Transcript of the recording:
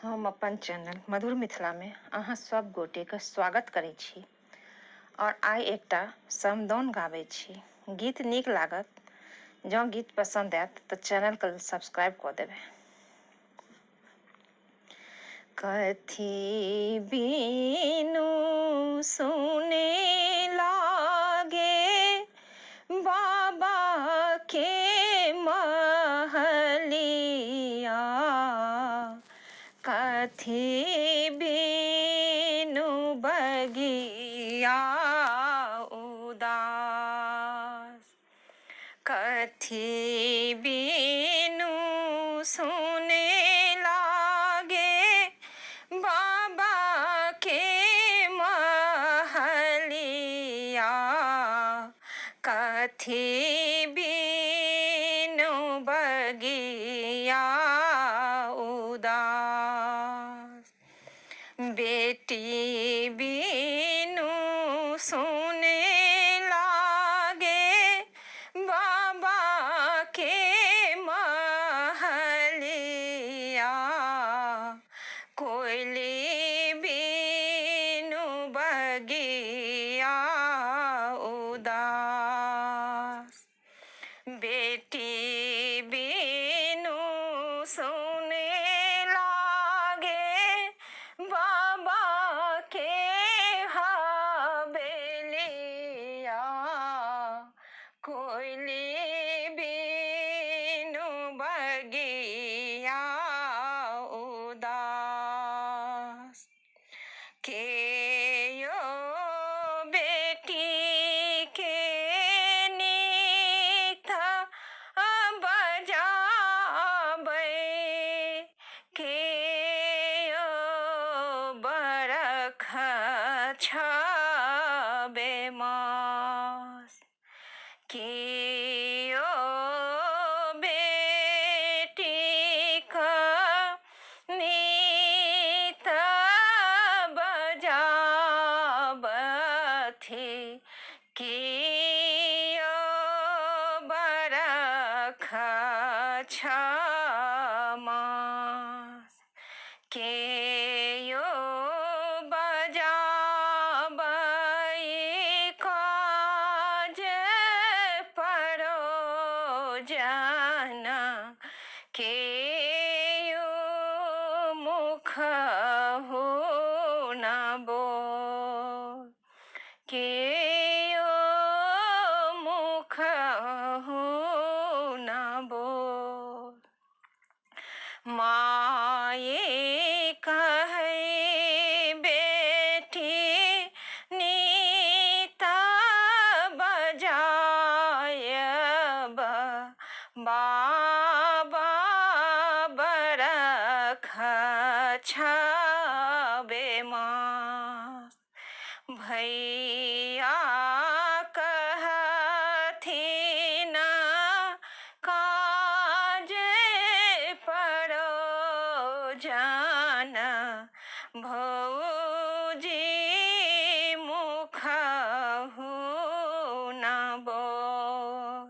हम अपन चैनल मधुर मिथिला में अहाँ सब गोटे के स्वागत करै छी और आइ एकटा समदाउन गाबै छी। गीत नीक लागत, जँ गीत पसंद आयत तऽ चैनल के सब्सक्राइब कऽ देबै। कथी बीनू सुने लागे बाबा के महलिया, कथी बीनू बगिया उदास, कथी बीनू सुने लागे बाबा के महलिया, कथी बीनू बगिया उदास, बेटी बीनू सुने लागे बाबा के महलिया, कोयली बीनू बगिया उदास, बेटी बीनू सुने लागे बाबा के हवेलिया, कोयली बीनू बगिया उदास, के यो बेटी के नीक बजाबै, के यो बरख छबे मास, के यो बेटी का नीत बजाबथि, के यो बरख छमास, के यो बजाबै काज परोजन, के यो मुख न बोल, के यो मुख न बोल, माये कहै बेटी नीत बजायब, बाबा बरख छबे मास, भैया कहथिन काज परोजन, भौजी मुख न बोल,